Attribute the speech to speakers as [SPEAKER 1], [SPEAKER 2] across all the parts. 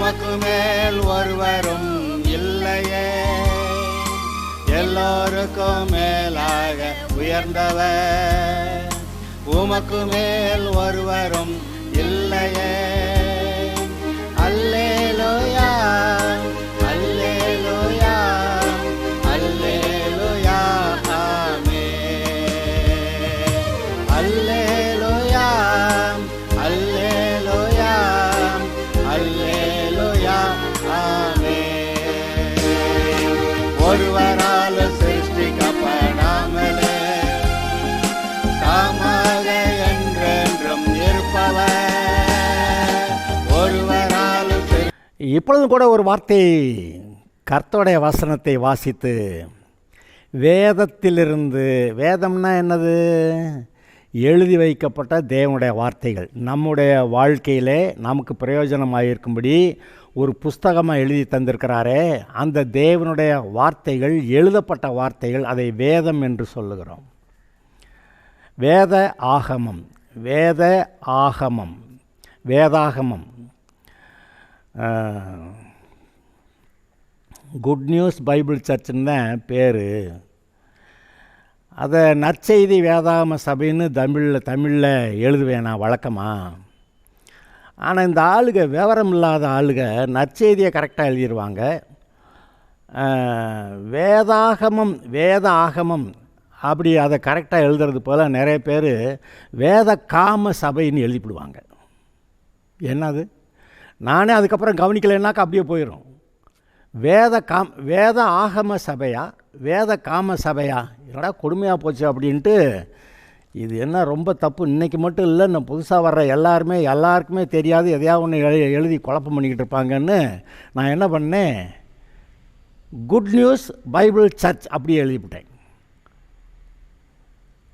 [SPEAKER 1] உமக்கு மேல் ஒருவரும் இல்லையே, எல்லோருக்கும் மேலாக உயர்ந்தவர். உமக்கு மேல் ஒருவரும் இல்லையே. அல்லேலூயா, அல்லேலூயா, அல்லேலூயா, ஆமென். அல்லேலூயா, அல்லேலூயா, அல்லேலூயா, ஆமென். ஒருவரால் சிருஷ்டிக்கப்படாமலே தாமாக என்றென்றும் இருப்பவர். ஒருவரால்
[SPEAKER 2] இப்பொழுதும் கூட ஒரு வார்த்தை, கர்த்தருடைய வசனத்தை வாசித்து வேதத்திலிருந்து, வேதம்னா என்னது? எழுதி வைக்கப்பட்ட தேவனுடைய வார்த்தைகள், நம்முடைய வாழ்க்கையிலே நமக்கு பிரயோஜனமாக இருக்கும்படி ஒரு புஸ்தகமாக எழுதி தந்திருக்கிறாரே, அந்த தேவனுடைய வார்த்தைகள், எழுதப்பட்ட வார்த்தைகள், அதை வேதம் என்று சொல்லுகிறோம். வேத ஆகமம், வேத ஆகமம், வேதாகமம். குட் நியூஸ் பைபிள் சர்ச்சுன்னு தான் பேர். அதை நற்செய்தி வேதாகம சபைன்னு தமிழில் எழுதுவேன் நான் வழக்கமாக. ஆனால் இந்த ஆளுக, விவரம் இல்லாத ஆளுக, நற்செய்தியை கரெக்டாக எழுதிடுவாங்க. வேதாகமம், வேத ஆகமம் அப்படி அதை கரெக்டாக எழுதுறது போல் நிறைய பேர் வேத காம சபைன்னு எழுதிவிடுவாங்க. என்னது? நானே அதுக்கப்புறம் கவனிக்கலைன்னாக்கா அப்படியே போயிடும். வேத ஆகம சபையா, வேத காம சபையா? என்னடா கொடுமையாக போச்சு அப்படின்ட்டு. இது என்ன ரொம்ப தப்பு. இன்றைக்கி மட்டும் இல்லை, இன்னும் புதுசாக வர்ற எல்லாருக்குமே தெரியாது, எதையாவது ஒன்று எழுதி குழப்பம் பண்ணிக்கிட்டு இருப்பாங்கன்னு நான் என்ன பண்ணேன், குட் நியூஸ் பைபிள் சர்ச் அப்படி எழுதிவிட்டேன்.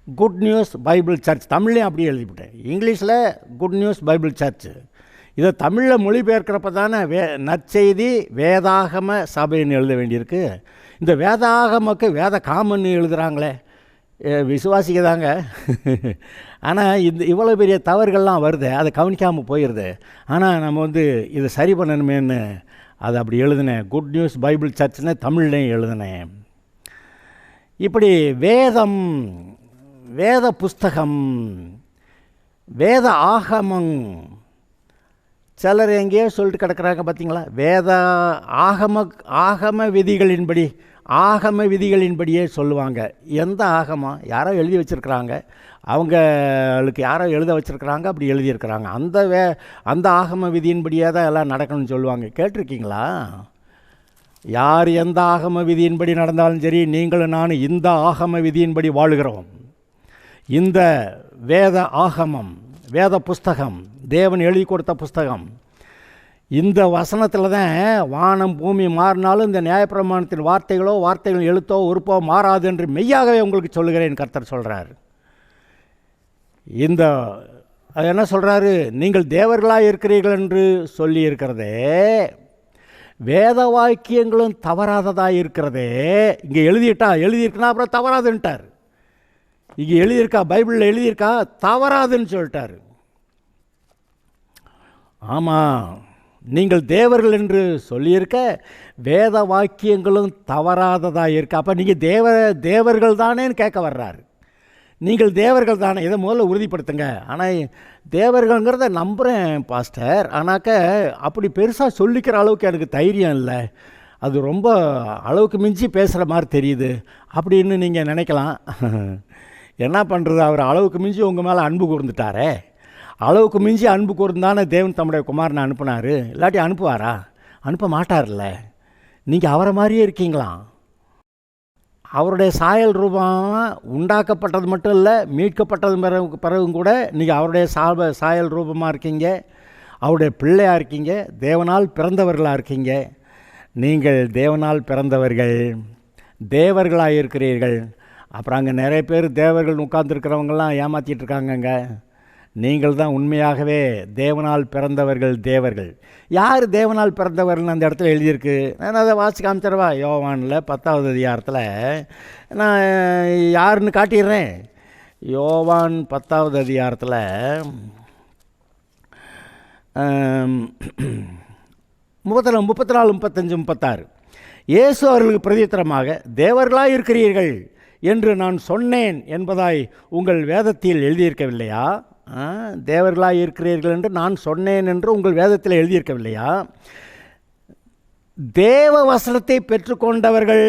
[SPEAKER 2] குட் நியூஸ் பைபிள் சர்ச் தமிழ்லேயும் அப்படியே எழுதிவிட்டேன். இங்கிலீஷில் குட் நியூஸ் பைபிள் சர்ச். இதை தமிழில் மொழிபெயர்க்கிறப்ப தானே நற்செய்தி வேதாகம சபைன்னு எழுத வேண்டியிருக்கு. இந்த வேதாகமக்கு வேத காமன்னு எழுதுகிறாங்களே, விசுவாசிக்க தாங்க. ஆனால் இவ்வளோ பெரிய தவறுகள்லாம் வருது, அதை கவனிக்காமல் போயிடுது. ஆனால் நம்ம இதை சரி பண்ணணுமேன்னு அதை அப்படி எழுதினேன். குட் நியூஸ் பைபிள் சர்ச்னு தமிழ்லையும் எழுதினேன். இப்படி வேதம், வேத புஸ்தகம், வேத ஆகமம், சிலர் எங்கேயோ சொல்லிட்டு கிடக்கிறாங்க பார்த்தீங்களா? வேத ஆகம விதிகளின்படி, ஆகம விதிகளின்படியே சொல்லுவாங்க. எந்த ஆகமம்? யாரோ எழுதி வச்சுருக்கிறாங்க, அவங்களுக்கு யாரோ எழுத வச்சுருக்கிறாங்க, அப்படி எழுதியிருக்கிறாங்க. அந்த ஆகம விதியின்படியே தான் எல்லாம் நடக்கணும்னு சொல்லுவாங்க. கேட்டிருக்கீங்களா? யார் எந்த ஆகம விதியின்படி நடந்தாலும் சரி, நீங்களும் நானும் இந்த ஆகம விதியின்படி வாழுகிறோம். இந்த வேத ஆகமம், வேத புஸ்தகம், தேவன் எழுதி கொடுத்த புஸ்தகம், இந்த வசனத்தில் தான் வானம் பூமி மாறினாலும் இந்த நியாயப்பிரமாணத்தின் வார்த்தைகள் எழுத்தோ உறுப்போ மாறாது என்று மெய்யாகவே உங்களுக்கு சொல்லுகிறேன் கர்த்தர் சொல்கிறார். அது என்ன சொல்கிறாரு? நீங்கள் தேவர்களாக இருக்கிறீர்கள் என்று சொல்லி இருக்கிறதே, வேத வாக்கியங்களும் தவறாததாக இருக்கிறதே. இங்கே எழுதியிருக்குன்னா அப்புறம் தவறாதுன்ட்டார். இங்கே எழுதியிருக்கா, பைபிளில் எழுதியிருக்கா, தவறாதுன்னு சொல்லிட்டார். ஆமாம், நீங்கள் தேவர்கள் என்று சொல்லியிருக்க வேத வாக்கியங்களும் தவறாததாக இருக்கு. அப்போ நீங்கள் தேவர்கள் தானேன்னு கேட்க வர்றாரு. நீங்கள் தேவர்கள் தானே, இதை முதல்ல உறுதிப்படுத்துங்க. ஆனால் தேவர்கள்ங்கிறத நம்புகிறேன் பாஸ்டர், ஆனாக்க அப்படி பெருசாக சொல்லிக்கிற அளவுக்கு எனக்கு தைரியம் இல்லை, அது ரொம்ப அளவுக்கு மிஞ்சி பேசுகிற மாதிரி தெரியுது அப்படின்னு நீங்கள் நினைக்கலாம். என்ன பண்ணுறது, அவர் அளவுக்கு மிஞ்சி உங்கள் மேலே அன்பு கூர்ந்துட்டாரே. அளவுக்கு மிஞ்சி அன்பு கூர்ந்தானே தேவன் தம்முடைய குமாரனை அனுப்புனார். இல்லாட்டி அனுப்புவாரா? அனுப்ப மாட்டார்ல. நீங்கள் அவரை மாதிரியே இருக்கீங்களாம். அவருடைய சாயல் ரூபம் உண்டாக்கப்பட்டது மட்டும் இல்லை, மீட்கப்பட்டது பிறகும் கூட நீங்கள் அவருடைய சாயல் ரூபமாக இருக்கீங்க, அவருடைய பிள்ளையாக இருக்கீங்க, தேவனால் பிறந்தவர்களாக இருக்கீங்க. நீங்கள் தேவனால் பிறந்தவர்கள், தேவர்களாக இருக்கிறீர்கள். அப்புறம் அங்கே நிறைய பேர் தேவர்கள் உட்கார்ந்துருக்கிறவங்கெல்லாம் ஏமாற்றிட்டு இருக்காங்கங்க. நீங்கள் தான் உண்மையாகவே தேவனால் பிறந்தவர்கள், தேவர்கள். யார் தேவனால் பிறந்தவர்கள்னு அந்த இடத்துல எழுதியிருக்கு. நான் அதை வாசி காமிச்சிடவா? யோவானில் 10வது அதிகாரத்தில் நான் யாருன்னு காட்டிடுறேன். யோவான் 10வது அதிகாரத்தில் 34, 35, 36. இயேசு அவர்களுக்கு பிரதித்திரமாக, தேவர்களாய் இருக்கிறீர்கள் என்று நான் சொன்னேன் என்பதாய் உங்கள் வேதத்தில் எழுதியிருக்கவில்லையா? தேவர்களாய் இருக்கிறீர்கள் என்று நான் சொன்னேன் என்று உங்கள் வேதத்தில் எழுதியிருக்கவில்லையா? தேவ வசனத்தை பெற்றுக்கொண்டவர்களை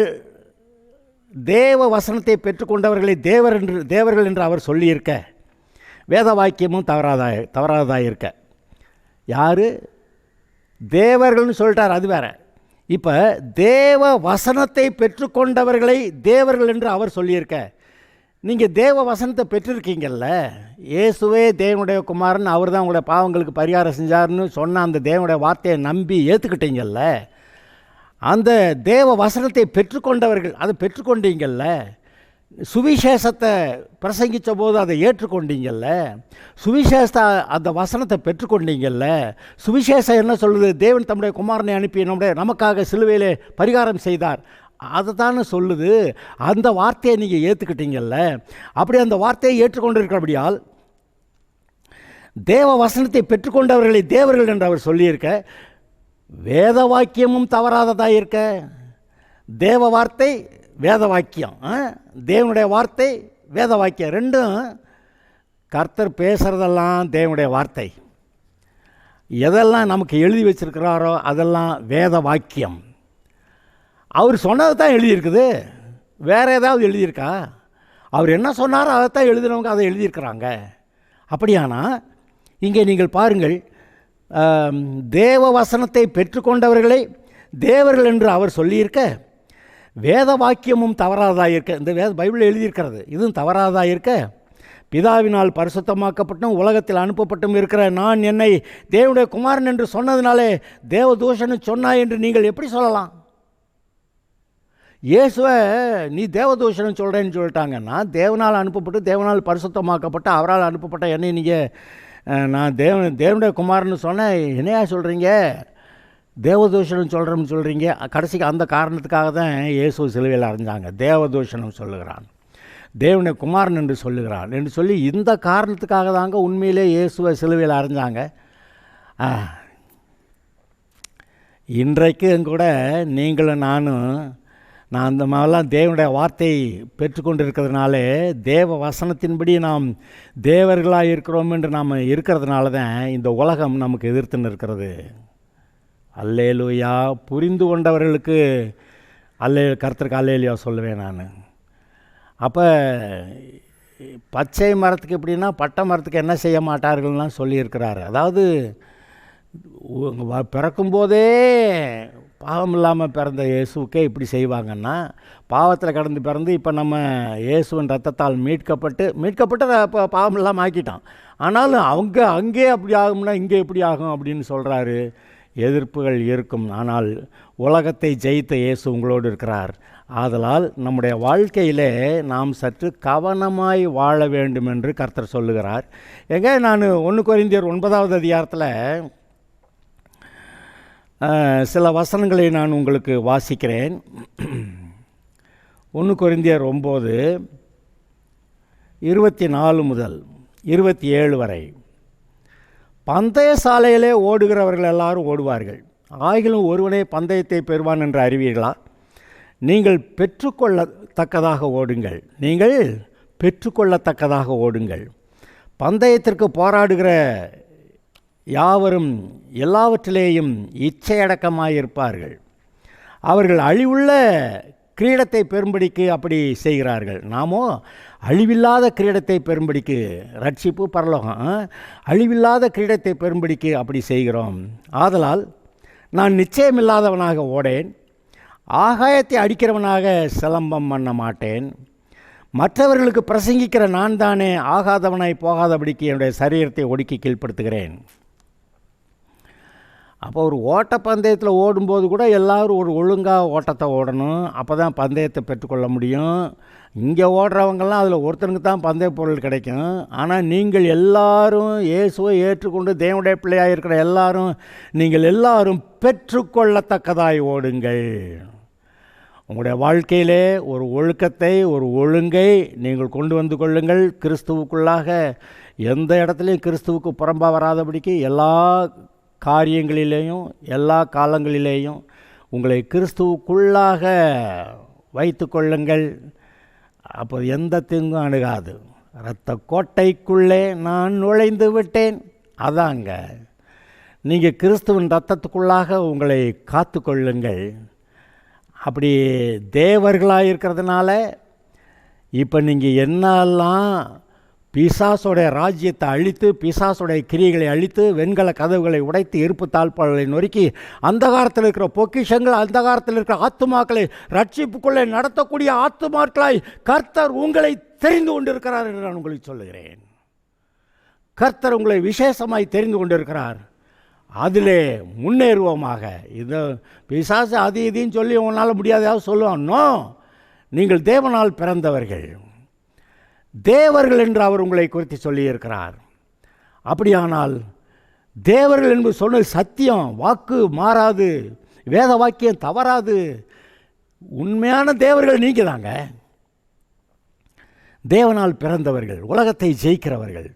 [SPEAKER 2] தேவர்கள் என்று அவர் சொல்லியிருக்க, வேத வாக்கியமும் தவறாததாக இருக்க. யார் தேவர்கள்னு சொல்லிட்டார், அது வேற. இப்போ தேவ வசனத்தை பெற்றுக்கொண்டவர்களை தேவர்கள் என்று அவர் சொல்லியிருக்க, நீங்கள் தேவ வசனத்தை பெற்றிருக்கீங்கள்ல, இயேசுவே தேவனுடைய குமாரன், அவர் தான் உங்களுடைய பாவங்களுக்கு பரிகாரம் செஞ்சார்னு சொன்ன அந்த தேவனுடைய வார்த்தையை நம்பி ஏற்றுக்கிட்டீங்கள்ல, அந்த தேவ வசனத்தை பெற்றுக்கொண்டவர்கள், அதை பெற்றுக்கொண்டீங்கள்ல, சுவிசேஷத்தை பிரசங்கித்த போது அதை ஏற்றுக்கொண்டீங்கள்ல, அந்த வசனத்தை பெற்றுக்கொண்டீங்கள்ல. சுவிசேஷம் என்ன சொல்லுது? தேவன் தம்முடைய குமாரனை அனுப்பி நமக்காக சிலுவையிலே பரிகாரம் செய்தார், அதை தானே சொல்லுது. அந்த வார்த்தையை நீங்கள் ஏற்றுக்கிட்டீங்கள்ல. அப்படி அந்த வார்த்தையை ஏற்றுக்கொண்டிருக்கிறபடியால் தேவ வசனத்தை பெற்றுக்கொண்டவர்களை தேவர்கள் என்று அவர் சொல்லியிருக்க, வேத வாக்கியமும் தவறாததாக இருக்க. தேவ வார்த்தை வேத வாக்கியம், தேவனுடைய வார்த்தை வேத வாக்கியம், ரெண்டும் கர்த்தர் பேசுகிறதெல்லாம் தேவனுடைய வார்த்தை. எதெல்லாம் நமக்கு எழுதி வச்சிருக்கிறாரோ அதெல்லாம் வேத வாக்கியம். அவர் சொன்னது தான் எழுதியிருக்குது, வேறு ஏதாவது எழுதியிருக்கா? அவர் என்ன சொன்னாரோ அதை தான் எழுதினவங்க அதை எழுதியிருக்கிறாங்க. அப்படியானா இங்கே நீங்கள் பாருங்கள், தேவ வசனத்தை பெற்றுக்கொண்டவர்களை தேவர்கள் என்று அவர் சொல்லியிருக்க, வேத வாக்கியமும் தவறாததாக இருக்க. இந்த பைபிளில் எழுதியிருக்கிறது இதுவும் தவறாததாக இருக்க, பிதாவினால் பரிசுத்தமாக்கப்பட்டும் உலகத்தில் அனுப்பப்பட்டும் இருக்கிற நான் என்னை தேவனுடைய குமாரன் என்று சொன்னதினாலே தேவதூஷணம் சொன்னாய் என்று நீங்கள் எப்படி சொல்லலாம்? இயேசுவை நீ தேவதூஷணம் சொல்கிறேன்னு சொல்லிட்டாங்கன்னா, தேவனால் அனுப்பப்பட்டு தேவனால் பரிசுத்தமாக்கப்பட்டு அவரால் அனுப்பப்பட்ட என்னை நீங்கள் நான் தேவனுடைய குமாரன்னு சொன்னேன், என்னையா சொல்கிறீங்க, தேவதூஷணம் சொல்கிறோம்னு சொல்கிறீங்க. கடைசிக்கு அந்த காரணத்துக்காக தான் இயேசு சிலுவையில் அறைஞ்சாங்க. தேவதூஷணம் சொல்லுகிறான், தேவனுடைய குமாரன் என்று சொல்லுகிறான் என்று சொல்லி இந்த காரணத்துக்காக தாங்க உண்மையிலே இயேசுவை சிலுவையில் அறைஞ்சாங்க. இன்றைக்கும் கூட நீங்களும் நான் அந்த மாதிரிலாம் தேவனுடைய வார்த்தை பெற்றுக்கொண்டிருக்கிறதுனாலே, தேவ வசனத்தின்படி நாம் தேவர்களாக இருக்கிறோம் என்று நாம் இருக்கிறதுனால தான் இந்த உலகம் நமக்கு எதிர்த்துன்னு இருக்கிறது. அல்லேலூயா. புரிந்து கொண்டவர்களுக்கு கர்த்தருக்கு அல்லேலூயா சொல்லுவேன் நான். அப்போ பச்சை மரத்துக்கு எப்படின்னா பட்டை மரத்துக்கு என்ன செய்ய மாட்டார்கள்லாம் சொல்லியிருக்கிறாரு. அதாவது பிறக்கும்போதே பாவம் இல்லாமல் பிறந்த இயேசுக்கே இப்படி செய்வாங்கன்னா, பாவத்தில் கடந்து பிறந்து இப்போ நம்ம இயேசுவின் ரத்தத்தால் மீட்கப்பட்டு பாவம் இல்லாமல் ஆக்கிட்டான். ஆனாலும் அங்கே அப்படி ஆகும்னா இங்கே எப்படி ஆகும் அப்படின்னு சொல்கிறாரு. எதிர்ப்புகள் இருக்கும், ஆனால் உலகத்தை ஜெயித்த இயேசு உங்களோடு இருக்கிறார். ஆதலால் நம்முடைய வாழ்க்கையிலே நாம் சற்று கவனமாய் வாழ வேண்டும் என்று கர்த்தர் சொல்லுகிறார். நான் 1 கொரிந்தியர் 9வது அதிகாரத்தில் சில வசனங்களை நான் உங்களுக்கு வாசிக்கிறேன். 1 கொரிந்தியர் 9:24 முதல் 27 வரை. பந்தய சாலையிலே ஓடுகிறவர்கள் எல்லாரும் ஓடுவார்கள், ஆகிலும் ஒருவனே பந்தயத்தை பெறுவான் என்று அறிவீர்களா? நீங்கள் பெற்றுக்கொள்ளத்தக்கதாக ஓடுங்கள். பந்தயத்திற்கு போராடுகிற யாவரும் எல்லாவற்றிலேயும் இச்சையடக்கமாயிருப்பார்கள். அவர்கள் அழிவுள்ள கிரீடத்தை பெறும்படிக்கு அப்படி செய்கிறார்கள். நாமோ அழிவில்லாத கிரீடத்தை பெறும்படிக்கு, ரட்சிப்பு பரலோகம், அழிவில்லாத கிரீடத்தை பெறும்படிக்கு அப்படி செய்கிறோம். ஆதலால் நான் நிச்சயமில்லாதவனாக ஓடேன், ஆகாயத்தை அடிக்கிறவனாக சிலம்பம் பண்ண மாட்டேன். மற்றவர்களுக்கு பிரசங்கிக்கிற நான் தானே ஆகாதவனாய் போகாதபடிக்கு என்னுடைய சரீரத்தை ஒடுக்கி கீழ்ப்படுத்துகிறேன். அப்போ ஒரு ஓட்டப்பந்தயத்தில் ஓடும்போது கூட எல்லோரும் ஒரு ஒழுங்காக ஓட்டத்தை ஓடணும், அப்போ தான் பந்தயத்தை பெற்றுக்கொள்ள முடியும். இங்கே ஓடுறவங்கெல்லாம் அதில் ஒருத்தனுக்கு தான் பந்தய பொருள் கிடைக்கும். ஆனால் நீங்கள் எல்லாரும் இயேசுவை ஏற்றுக்கொண்டு தேவனுடைய பிள்ளையாக இருக்கிற நீங்கள் எல்லாரும் பெற்றுக்கொள்ளத்தக்கதாய் ஓடுங்கள். உங்களுடைய வாழ்க்கையிலே ஒரு ஒழுக்கத்தை, ஒரு ஒழுங்கை நீங்கள் கொண்டு வந்து கொள்ளுங்கள். கிறிஸ்துவுக்குள்ளாக எந்த இடத்துலையும் கிறிஸ்துவுக்கு புறம்பாக வராதபடிக்கு எல்லா காரியங்களிலேயும் எல்லா காலங்களிலேயும் உங்களை கிறிஸ்துவுக்குள்ளாக வைத்து கொள்ளுங்கள். அப்போ எந்த தீங்கும் அணுகாது. இரத்த கோட்டைக்குள்ளே நான் நுழைந்து விட்டேன். அதாங்க, நீங்கள் கிறிஸ்துவின் இரத்தத்துக்குள்ளாக உங்களை காத்து கொள்ளுங்கள். அப்படி தேவர்களாக இருக்கிறதுனால இப்போ நீங்கள் என்னெல்லாம் பிசாசுடைய ராஜ்யத்தை அழித்து, பிசாசுடைய கிரியைகளை அழித்து, வெண்கல கதவுகளை உடைத்து, இருப்பு தாழ்பாடுகளை நொறுக்கி, அந்த காலத்தில் இருக்கிற பொக்கிஷங்கள், அந்த காலத்தில் இருக்கிற ஆத்துமாக்களை ரட்சிப்புக்குள்ளே நடத்தக்கூடிய ஆத்துமாக்களாய் கர்த்தர் உங்களை தெரிந்து கொண்டிருக்கிறார் என்று நான் உங்களுக்கு சொல்லுகிறேன். கர்த்தர் உங்களை விசேஷமாய் தெரிந்து கொண்டிருக்கிறார். அதிலே முன்னேறுவோமாக. இது பிசாசு அது இதையும் சொல்லி உன்னால் முடியாதையாவது சொல்லுவான். நோ, நீங்கள் தேவனால் பிறந்தவர்கள், தேவர்கள் என்று அவர் உங்களை குறித்து சொல்லியிருக்கிறார். அப்படியானால் தேவர்கள் என்று சொன்னது சத்தியம், வாக்கு மாறாது, வேத வாக்கியம் தவறாது. உண்மையான தேவர்கள் நீங்கள் தாங்க. தேவனால் பிறந்தவர்கள், உலகத்தை ஜெயிக்கிறவர்கள்.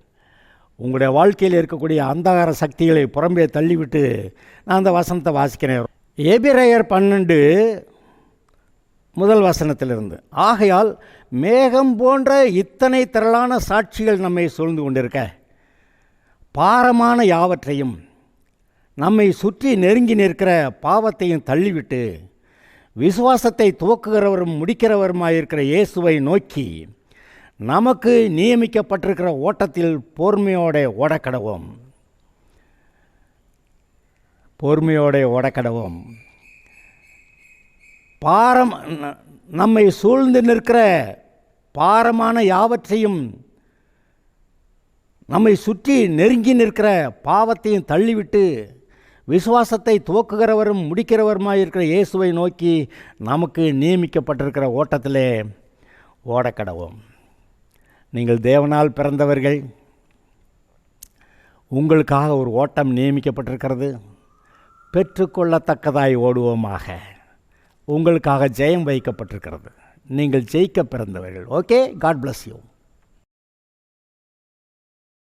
[SPEAKER 2] உங்களுடைய வாழ்க்கையில் இருக்கக்கூடிய அந்தகார சக்திகளை புறம்பே தள்ளிவிட்டு நான் அந்த வசனத்தை வாசிக்கிறேன். எபிரேயர் 12 முதல் வசனத்திலிருந்து. ஆகையால் மேகம் போன்ற இத்தனை திரளான சாட்சிகள் நம்மை சூழ்ந்து கொண்டிருக்க, பாரமான யாவற்றையும், நம்மை சுற்றி நெருங்கி நிற்கிற பாவத்தையும் தள்ளிவிட்டு, விசுவாசத்தை துவக்குகிறவரும் முடிக்கிறவருமாயிருக்கிற இயேசுவை நோக்கி நமக்கு நியமிக்கப்பட்டிருக்கிற ஓட்டத்தில் பொறுமையோட ஓடக்கடவும். நம்மை சூழ்ந்து நிற்கிற பாரமான யாவற்றையும், நம்மை சுற்றி நெருங்கி நிற்கிற பாவத்தையும் தள்ளிவிட்டு, விசுவாசத்தை துவக்குகிறவரும் முடிக்கிறவருமாயிருக்கிற இயேசுவை நோக்கி நமக்கு நியமிக்கப்பட்டிருக்கிற ஓட்டத்திலே ஓடக்கடவும். நீங்கள் தேவனால் பிறந்தவர்கள். உங்களுக்காக ஒரு ஓட்டம் நியமிக்கப்பட்டிருக்கிறது. பெற்றுக்கொள்ளத்தக்கதாய் ஓடுவோமாக. உங்களுக்காக ஜெயம் வைக்கப்பட்டிருக்கிறது. நீங்கள் ஜெயிக்க பிறந்தவர்கள். Okay, god bless you.